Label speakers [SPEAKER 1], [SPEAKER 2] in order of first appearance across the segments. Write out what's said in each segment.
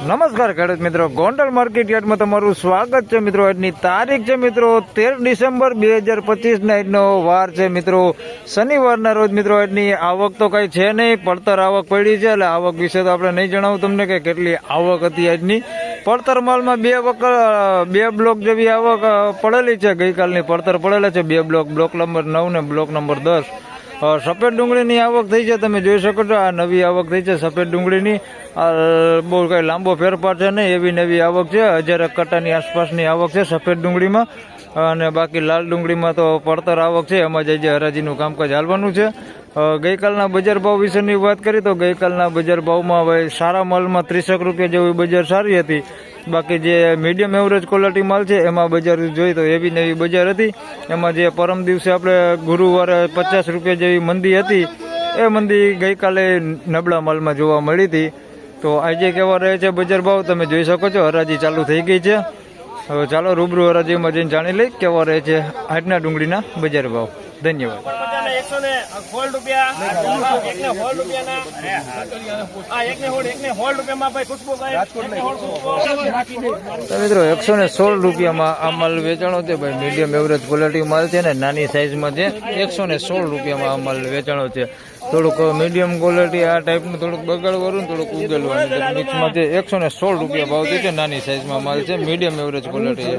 [SPEAKER 1] નમસ્કાર ખેડૂત મિત્રો, ગોંડલ માર્કેટ યાર્ડમાં તમારું સ્વાગત છે મિત્રો। આજની તારીખ છે મિત્રો 13 ડિસેમ્બર 2025 ના આજનો વાર છે મિત્રો શનિવારના રોજ મિત્રો। આજની આવક તો કઈ છે નહીં, પડતર આવક પડી છે, એટલે આવક વિશે તો આપણે નહીં જણાવું તમને કે કેટલી આવક હતી આજની। પડતર માલમાં બે બ્લોક જેવી આવક પડેલી છે, ગઈકાલની પડતર પડેલા છે બે બ્લોક નંબર 9 ને બ્લોક નંબર 10। સફેદ ડુંગળીની આવક થઈ છે, તમે જોઈ શકો છો, આ નવી આવક થઈ છે સફેદ ડુંગળીની। બહુ કઈ લાંબો ફેરફાર છે નહીં, એવી નવી આવક છે, 1000 કટ્ટાની આસપાસની આવક છે સફેદ ડુંગળીમાં। અને બાકી લાલ ડુંગળીમાં તો પડતર આવક છે, એમાં જે હરાજીનું કામકાજ હાલવાનું છે। ગઈકાલના બજાર ભાવ વિશેની વાત કરી તો ગઈકાલના બજાર ભાવમાં હવે સારા માલમાં 30 રૂપિયા જેવી બજાર સારી હતી। બાકી જે મીડિયમ એવરેજ ક્વોલિટી માલ છે એમાં બજાર જોઈએ તો એવી નવી બજાર હતી। એમાં જે પરમ દિવસે આપણે ગુરુવારે 50 રૂપિયા જેવી મંદી હતી, એ મંદી ગઈકાલે નબળા માલમાં જોવા મળી હતી। તો આજે કેવા રહે છે બજાર ભાવ તમે જોઈ શકો છો, હરાજી ચાલુ થઈ ગઈ છે। હવે ચાલો રૂબરૂ હરાજીમાં જઈને જાણી લઈ કેવા રહે છે આજના ડુંગળીના બજાર ભાવ। ધન્યવાદ। મિત્રો 116 રૂપિયામાં આ માલ વેચાણો છે ભાઈ, મીડિયમ એવરેજ ક્વોલિટી માલ છે ને નાની સાઈઝમાં છે। 116 રૂપિયામાં આ માલ વેચાણો છે। થોડુંક મીડિયમ ક્વોલિટી આ ટાઈપનું થોડુંક બગાડવાનું થોડુંક ઉગેલવાનું મિક્સમાં છે। 116 રૂપિયા ભાવ છે, નાની સાઈઝમાં માલ છે, મીડિયમ એવરેજ ક્વોલિટી છે।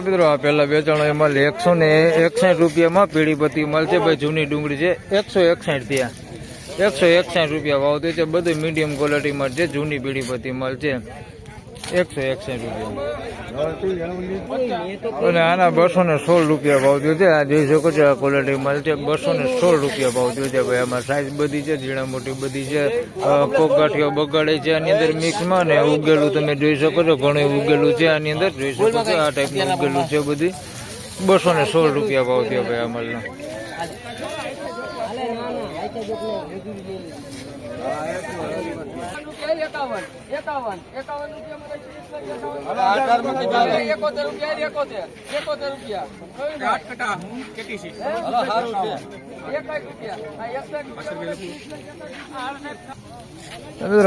[SPEAKER 1] મિત્રો આ પેલા વેચાણો એ માલ 161 રૂપિયામાં પીળીપતિ માલ છે ભાઈ, જૂની ડુંગળી છે 161 ત્યાં 161 રૂપિયા ભાવ છે। બધું મીડિયમ ક્વોલિટી માલ છે, જૂની પીળીપતિ માલ છે 161 રૂપિયા। અને આના 216 રૂપિયા ભાવ થયો છે। આ જોઈ શકો છો આ ક્વોલિટી માલ છે, 216 રૂપિયા ભાવ થયો છે ભાઈ। આમાં સાઈઝ બધી છે, ઝીણા મોટી બધી છે, કોગાઠીઓ બગાડે છે આની અંદર મિક્સમાં, ને ઉગેલું તમે જોઈ શકો છો, ઘણું ઉગેલું છે આની અંદર જોઈ શકો છો, આ ટાઈપનું ઉગેલું છે બધી। 216 રૂપિયા ભાવ થયો ભાઈ આ માલનો।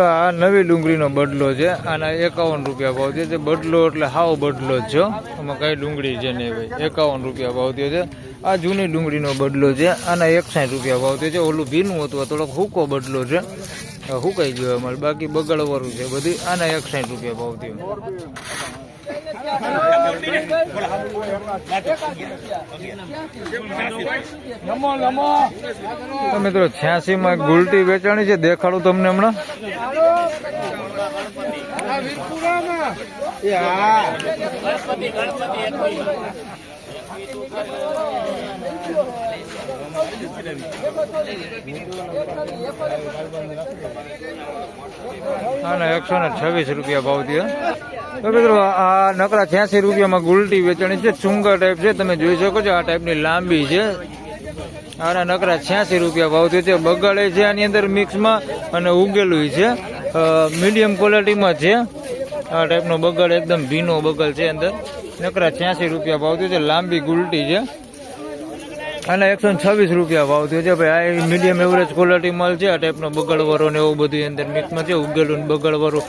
[SPEAKER 1] આ નવી ડુંગળીનો બદલો છે, આના 51 રૂપિયા ભાવ છે। બદલો એટલે હાવ બદલો જ છો, આમાં કઈ ડુંગળી છે નહીં ભાઈ, 51 રૂપિયા ભાવ થયો છે। આ જૂની ડુંગળીનો બદલો છે, આના 61 રૂપિયા ભાવ થયો છે। ઓલું ભીનું હતું, થોડોક હૂકો બદલો છે, હુકાઈ ગયો અમારે, બાકી બગડવાળું છે બધી। આના 61 રૂપિયા ભાવ થયો। મિત્રો 86 માં ગુલટી વેચાણી છે, દેખાડું તમને હમણાં। આના 126 રૂપિયા ભાવ થયો। તો મિત્રો આ નકરા 86 રૂપિયામાં ગુલટી વેચાણી છે, ચુંગા ટાઈપ છે, તમે જોઈ શકો છો, આ ટાઈપની લાંબી છે। આના નકરા 86 રૂપિયા ભાવ થયો છે। બગાડે છે આની અંદર મિક્સમાં, અને ઉગેલું છે, મીડિયમ ક્વોલિટીમાં છે। આ ટાઈપનો બગાડ એકદમ ભીનો બગલ છે અંદર। નકરા 86 રૂપિયા ભાવ થયો છે, લાંબી ગુલટી છે। આના 126 રૂપિયા ભાવ થયો છે ભાઈ। આ મીડિયમ એવરેજ ક્વોલિટી માલ છે, આ ટાઈપનો બગડવાળો ને એવું બધું અંદર મિક્સમાં છે, ઉગેલું ને બગડવાળું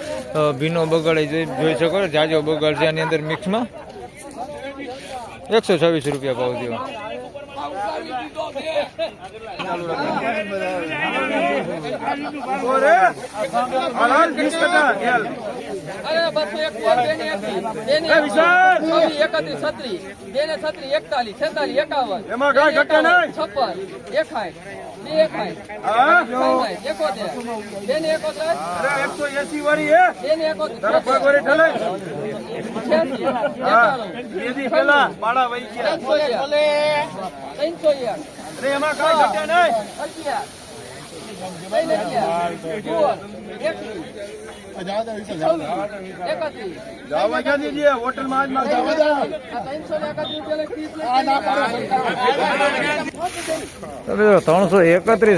[SPEAKER 1] ભીનો બગાડે જોઈ શકો છો, જાજો બગાડ છે આની અંદર મિક્સમાં। 126 રૂપિયા ભાવ થયો।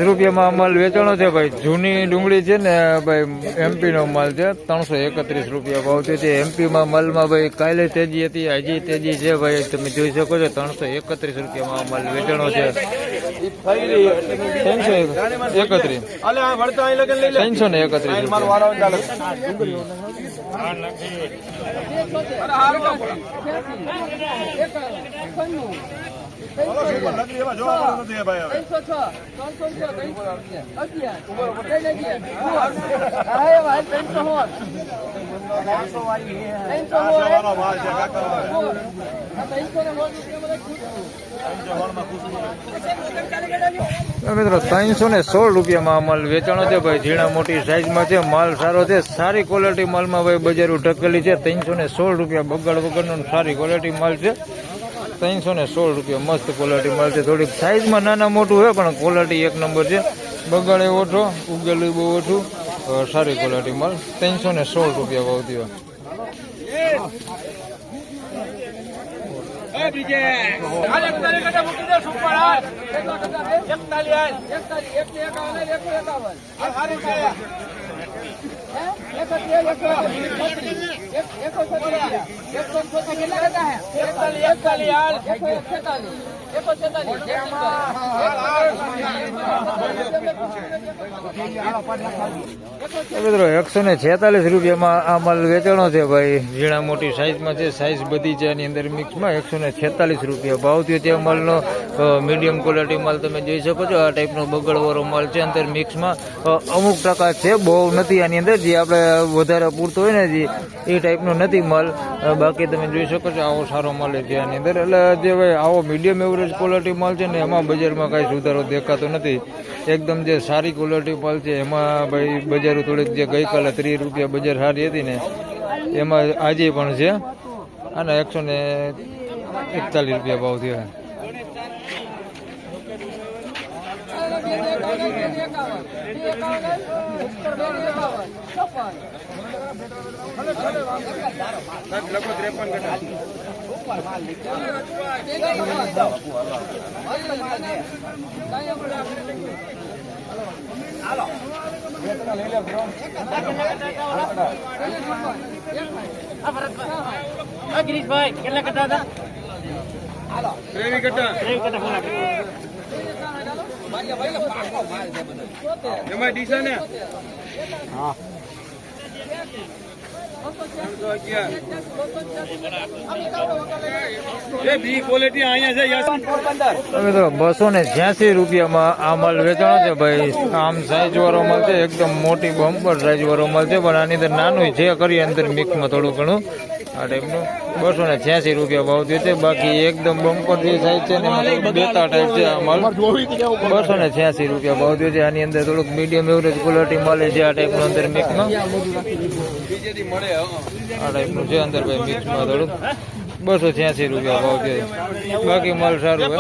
[SPEAKER 1] રૂપિયામાં માલ વેચાણો છે ભાઈ. જૂની ડુંગળી છે ને ભાઈ, એમપી નો માલ છે. 331 રૂપિયા ભાવ થયો છે. એમપી માં માલમાં ભાઈ કાલે તેજી હતી, હજી તેજી છે ભાઈ. તમે જોઈ શકો છો 331 રૂપિયામાં માલ વેચાણો છે. 316 રૂપિયામાં માલ વેચાણો છે ભાઈ. ઝીણા મોટી સાઈઝમાં છે. માલ સારો છે. સારી ક્વોલિટી માલમાં ભાઈ બજારો ઢકેલી છે. 316 રૂપિયા બગાડ વગરનો સારી ક્વોલિટી માલ છે. 316 રૂપિયા મસ્ત ક્વોલિટી માલ છે. થોડીક સાઈઝમાં નાના મોટું હોય પણ ક્વોલિટી એક નંબર છે. બગાડે ઓછો, ઉગેલું બહુ ઓછું, સારી ક્વોલિટી માલ. 316 રૂપિયા ભાવ થયો. મિત્રો 146 રૂપિયામાં આ માલ વેચાણો છે ભાઈ. ઝીણા મોટી સાઈઝમાં છે. સાઈઝ બધી છે આની અંદર મિક્સમાં. 146 રૂપિયા ભાવ થયો. તે માલનો મીડિયમ ક્વોલિટી માલ તમે જોઈ શકો છો. આ ટાઈપનો બગડવાળો માલ છે અંદર મિક્સમાં. અમુક ટકા છે, બહુ નથી આની અંદર. જે આપણે વધારે પૂરતો હોય ને જે એ ટાઈપનો નથી માલ. બાકી તમે જોઈ શકો છો આવો સારો માલ છે આની અંદર. એટલે જે ભાઈ આવો મીડિયમ એવરેજ ક્વોલિટી માલ છે ને એમાં બજારમાં કાંઈ સુધારો દેખાતો નથી. એકદમ જે સારી ક્વોલિટી માલ છે એમાં ભાઈ બજારો થોડીક જે ગઈકાલે 30 રૂપિયા બજાર સારી હતી ને એમાં આજે પણ છે. અને 141 રૂપિયા ભાવ થયા.
[SPEAKER 2] ગિરીશભાઈ કેટલા કટા હતા?
[SPEAKER 1] મિત્રો 286 રૂપિયામાં આ માલ વેચાણો છે ભાઈ. આમ સાઈઝ વાળો માલ છે. એકદમ મોટી બમ્પર સાઈઝ વાળો માલ છે. પણ આની અંદર નાનું છે કરી અંદર મિક્સમાં થોડું ઘણું આ ટાઈપનું. 286 રૂપિયા ભાવ થયો છે. બાકી એકદમ બમ્પર જે સાઈઝ છે ને એમાં બેતા ટાઈપ છે આ માલ. 286 રૂપિયા ભાવ થયો છે. આની અંદર થોડુંક મીડિયમ એવરેજ ક્વોલિટી મળે છે આ ટાઈપનું અંદર મિક્સમાં. આ ટાઈપનું છે અંદર ભાઈ મિક્સમાં થોડુંક. 286 રૂપિયા ભાવ છે. બાકી માલ સારું હોય.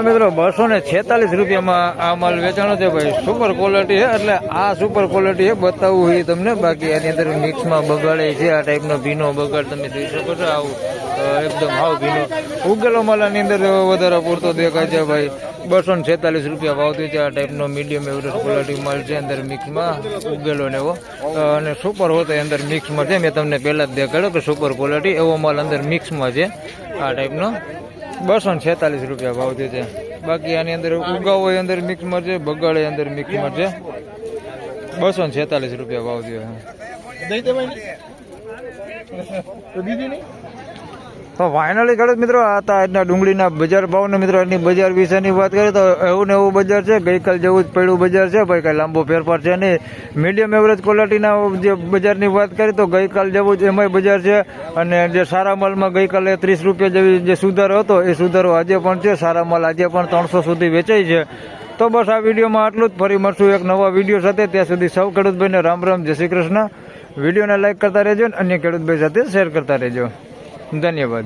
[SPEAKER 1] મિત્રો 246 રૂપિયામાં આ માલ વેચાણો છે ભાઈ. સુપર ક્વોલિટી છે. એટલે આ સુપર ક્વોલિટી છે બતાવવું એ તમને. બાકી આની અંદર મિક્સમાં બગાડે છે. આ ટાઈપનો ભીનો બગાડ તમે જોઈ શકો છો. આવું એકદમ હાવ ભીનો ઉગેલો માલ આની અંદર વધારે પૂરતો દેખાય છે ભાઈ. 246 રૂપિયા ભાવ થયો છે. આ ટાઈપનો મીડિયમ એવરેજ ક્વોલિટી માલ છે અંદર મિક્સમાં ઉગેલો ને એવો. અને સુપર હોતો અંદર મિક્સમાં છે. મેં તમને પહેલા જ દેખાડ્યો કે સુપર ક્વોલિટી એવો માલ અંદર મિક્સમાં છે આ ટાઈપનો. 246 રૂપિયા ભાવ થયો છે. બાકી આની અંદર ઉગાવો એ અંદર મિક્સમાં છે, બગાડે અંદર મિક્સમાં છે. 246 રૂપિયા ભાવ થયો છે. તો ફાઇનલી ખેડૂત મિત્રો આ હતા આજના ડુંગળીના બજાર ભાવને મિત્રો આજની બજાર વિશેની વાત કરીએ તો એવું ને એવું બજાર છે, ગઈકાલ જેવું જ પડ્યું બજાર છે ભાઈ, કાંઈ લાંબો ફેરફાર છે નહીં. મીડિયમ એવરેજ ક્વોલિટીના જે બજારની વાત કરીએ તો ગઈકાલ જેવું જ એમાંય બજાર છે. અને જે સારા માલમાં ગઈકાલે 30 રૂપિયા જેવી જે સુધારો હતો એ સુધારો આજે પણ છે. સારા માલ આજે પણ 300 સુધી વેચાય છે. તો બસ આ વિડીયોમાં આટલું જ. ફરી મળશું એક નવા વિડીયો સાથે. ત્યાં સુધી સૌ ખેડૂતભાઈને રામ રામ, જય શ્રી કૃષ્ણ. વિડીયોને લાઈક કરતા રહેજો અને અન્ય ખેડૂતભાઈ સાથે શેર કરતા રહેજો. ધન્યવાદ.